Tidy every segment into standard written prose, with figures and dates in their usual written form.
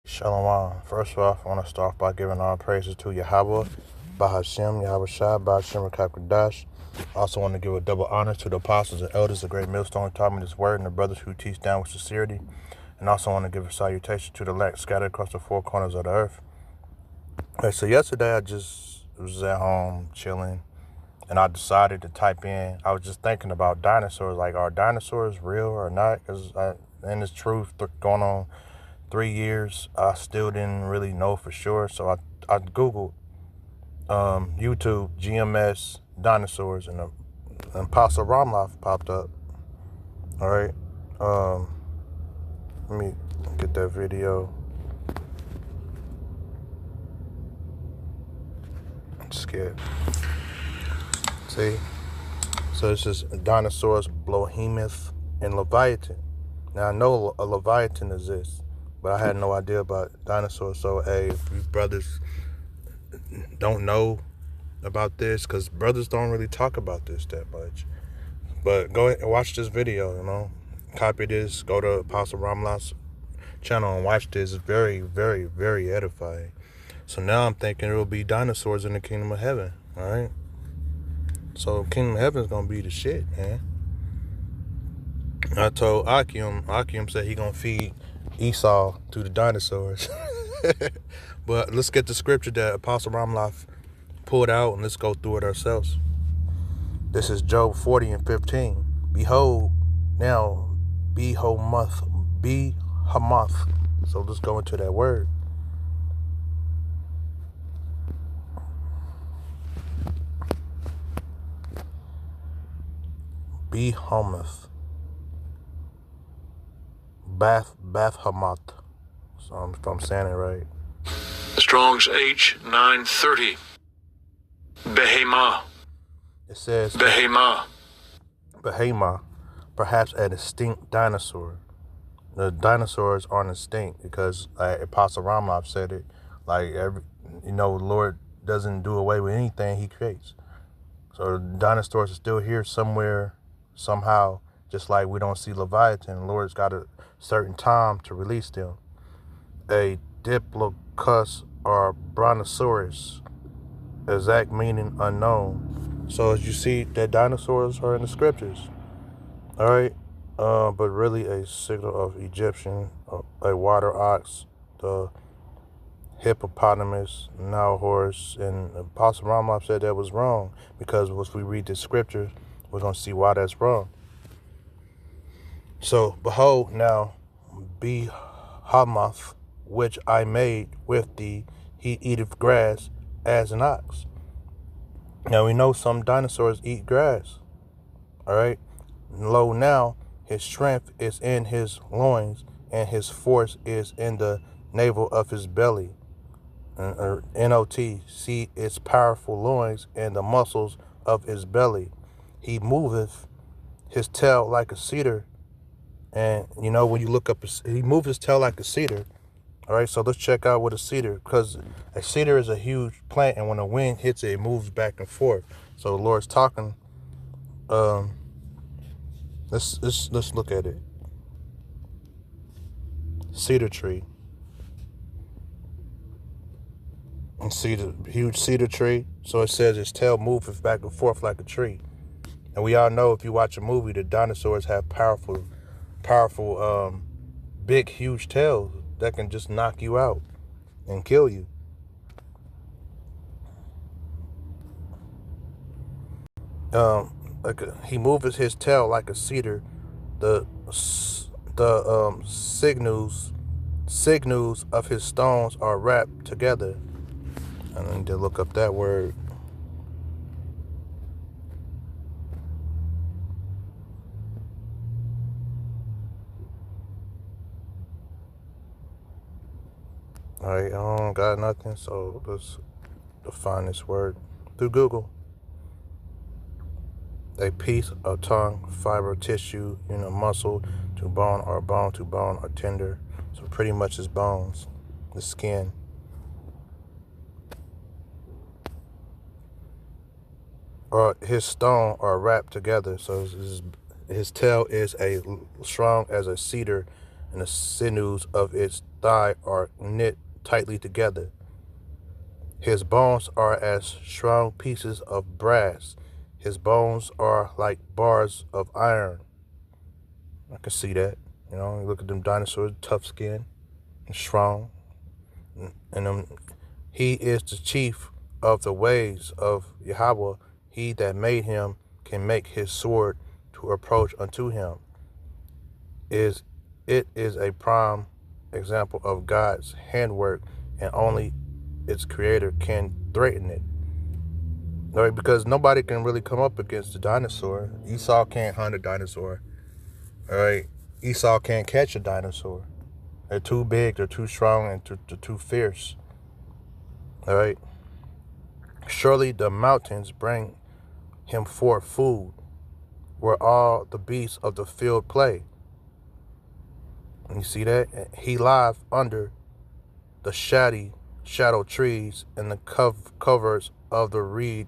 Shalom. First off, I want to start off by giving all praises to Yahweh, Bahashem, Yahweh Shah, Bahashem Rakakadash. I also want to give a double honor to the apostles and elders, the great millstone who taught me this word, and the brothers who teach down with sincerity. And also want to give a salutation to the elect scattered across the four corners of the earth. Okay, so yesterday I just was at home chilling, and I decided to type in. I was just thinking about dinosaurs, like are dinosaurs real or not? Because in this truth going on 3 years, I still didn't really know for sure. So I Googled YouTube GMS dinosaurs, and Apostle Ramloff popped up. All right. Let me get that video. I'm scared. See? So this is dinosaurs, Behemoth, and Leviathan. Now I know a Leviathan exists, but I had no idea about dinosaurs. So, hey, if you brothers don't know about this, because brothers don't really talk about this that much, but go ahead and watch this video, copy this, go to Apostle Ramloff's channel and watch this. It's very, very, very edifying. So now I'm thinking it will be dinosaurs in the kingdom of heaven. All right. So kingdom of heaven is going to be the shit, man. I told Akim said he going to feed Esau to the dinosaurs. But let's get the scripture that Apostle Ramloff pulled out, and let's go through it ourselves. This is Job 40:15. Behold, now Behemoth. So let's go into that word. Behemoth. Behemoth. So if I'm saying it right. Strong's H930. Behemoth. It says Behemoth. Perhaps a distinct dinosaur. The dinosaurs aren't extinct because Apostle Ramloff said it. The Lord doesn't do away with anything he creates. So the dinosaurs are still here somewhere, somehow, just like we don't see Leviathan. The Lord's got a certain time to release them. A Diplodocus or Brontosaurus, exact meaning unknown. So as you see, that dinosaurs are in the scriptures. All right. But really a signal of Egyptian, a water ox, the hippopotamus, Nile horse, and Apostle Ramloff said that was wrong, because once we read the scriptures, we're going to see why that's wrong. So, behold, now, Behemoth, which I made with thee, he eateth grass as an ox. Now, we know some dinosaurs eat grass, all right? Lo, now, his strength is in his loins, and his force is in the navel of his belly. N-O-T, see its powerful loins and the muscles of his belly. He moveth his tail like a cedar. And, when you look up, he moved his tail like a cedar. All right, so let's check out what a cedar, because a cedar is a huge plant, and when the wind hits it, it moves back and forth. So the Lord's talking. Let's look at it. Cedar tree. And see the huge cedar tree. So it says its tail moves back and forth like a tree. And we all know, if you watch a movie, the dinosaurs have powerful, big, huge tails that can just knock you out and kill you. He moves his tail like a cedar. The sinews of his stones are wrapped together. I need to look up that word. All right, I don't got nothing, so let's define this word through Google. A piece of tongue, fiber, tissue, muscle to bone, or bone to bone, or tender. So pretty much it's bones, the skin. Or his stone are wrapped together. So his tail is strong as a cedar, and the sinews of its thigh are knit tightly together. His bones are as strong pieces of brass. His bones are like bars of iron. I can see that. You know, you look at them dinosaurs, tough skin and strong. And he is the chief of the ways of Yahweh. He that made him can make his sword to approach unto him. It is a prime example of God's handwork, and only its creator can threaten it. All right, because nobody can really come up against the dinosaur. Esau can't hunt a dinosaur. All right, Esau can't catch a dinosaur. They're too big, they're too strong, and they're too fierce. All right. Surely the mountains bring him forth food, where all the beasts of the field play. And you see that? He lieth under the shadow trees and the covers of the reed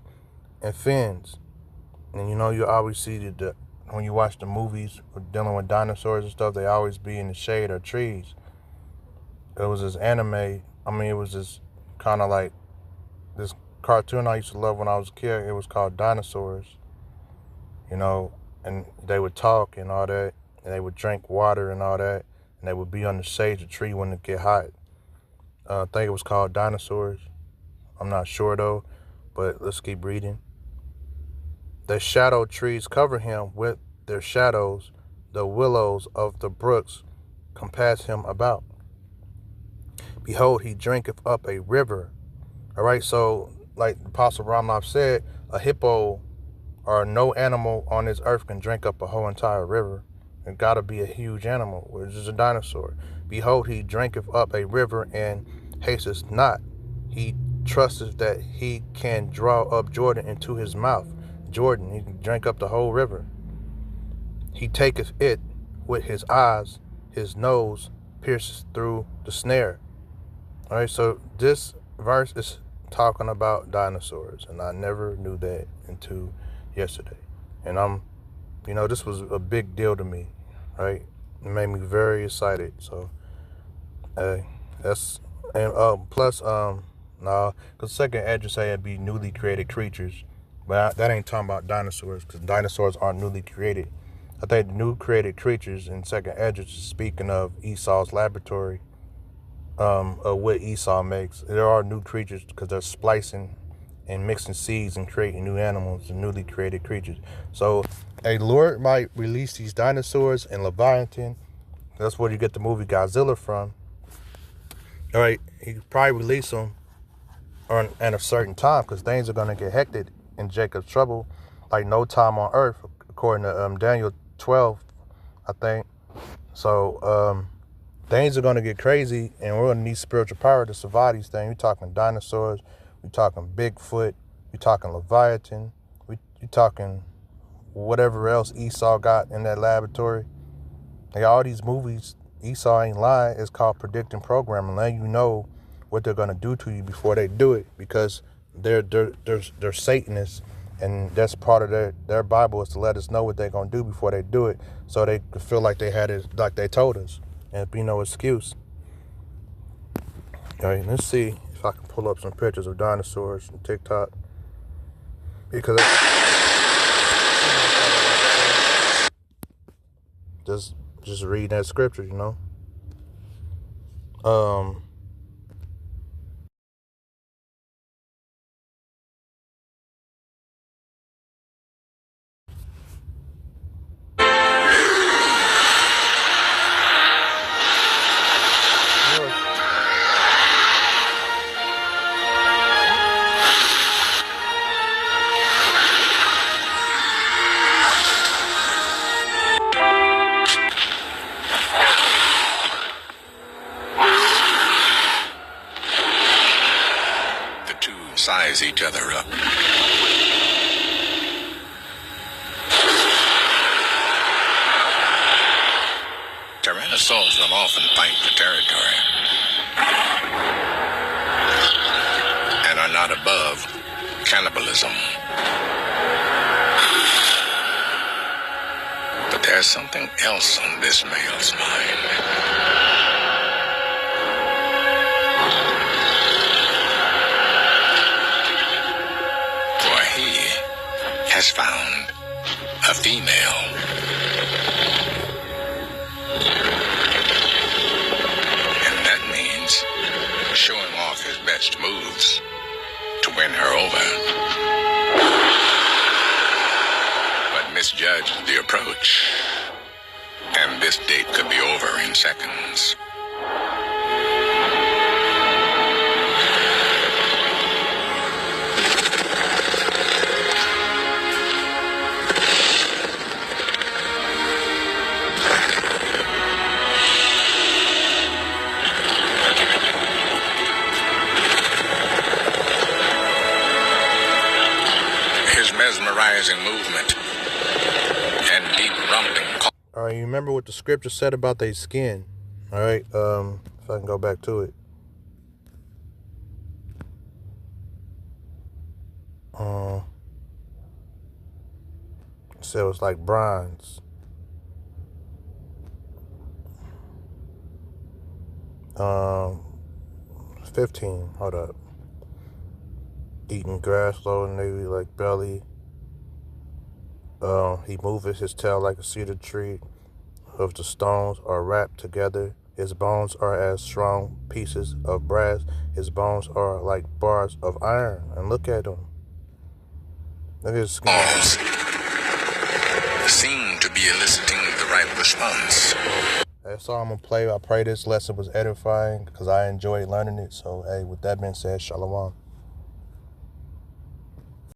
and fens. And you know, you always see when you watch the movies dealing with dinosaurs and stuff, they always be in the shade of trees. It was this anime. It was this kind of like this cartoon I used to love when I was a kid. It was called Dinosaurs. You know, and they would talk and all that, and they would drink water and all that, and they would be on the shade of the tree when it get hot. I think it was called Dinosaurs. I'm not sure though, but let's keep reading. The shadow trees cover him with their shadows. The willows of the brooks compass him about. Behold, he drinketh up a river. All right, so like Apostle Ramlov said, a hippo or no animal on this earth can drink up a whole entire river. It gotta be a huge animal, which is a dinosaur. Behold, he drinketh up a river and hasteth not. He trusteth that he can draw up Jordan into his mouth. Jordan, he can drink up the whole river. He taketh it with his eyes, his nose pierces through the snare. All right, so this verse is talking about dinosaurs, and I never knew that until yesterday. And this was a big deal to me, right? It made me very excited. So, that's, and plus, because second address say it'd be newly created creatures, but that ain't talking about dinosaurs, because dinosaurs aren't newly created. I think the new created creatures in second address is speaking of Esau's laboratory, of what Esau makes. There are new creatures because they're splicing and mixing seeds and creating new animals and newly created creatures. So a Lord might release these dinosaurs and Leviathan. That's where you get the movie Godzilla from. All right, he could probably release them at a certain time, because things are going to get hectic in Jacob's trouble like no time on earth, according to Daniel 12, I think. So things are going to get crazy, and we're going to need spiritual power to survive these things. We're talking dinosaurs, we're talking Bigfoot, we're talking Leviathan, we're talking whatever else Esau got in that laboratory. Like all these movies, Esau ain't lying. It's called predicting programming, letting you know what they're going to do to you before they do it, because they're Satanists, and that's part of their Bible, is to let us know what they're going to do before they do it, so they feel like they had it like they told us, and it'd be no excuse. All right, let's see if I can pull up some pictures of dinosaurs on TikTok, because just reading that scripture, you know. Size each other up. Tyrannosaurs will often fight for territory and are not above cannibalism. But there's something else on this male's mind. has found a female. And that means showing off his best moves to win her over. But misjudged the approach, and this date could be over in seconds. His mesmerizing movement and deep rumbling. All right, you remember what the scripture said about their skin? All right, if I can go back to it. It said it was like bronze. 15. Hold up. Eating grass, low and navy like belly. He moveth his tail like a cedar tree. Of the stones are wrapped together. His bones are as strong pieces of brass. His bones are like bars of iron. And look at him. Look at his skin. Seem to be eliciting the right response. That's all I'm going to play. I pray this lesson was edifying because I enjoyed learning it. So, hey, with that being said, shalom.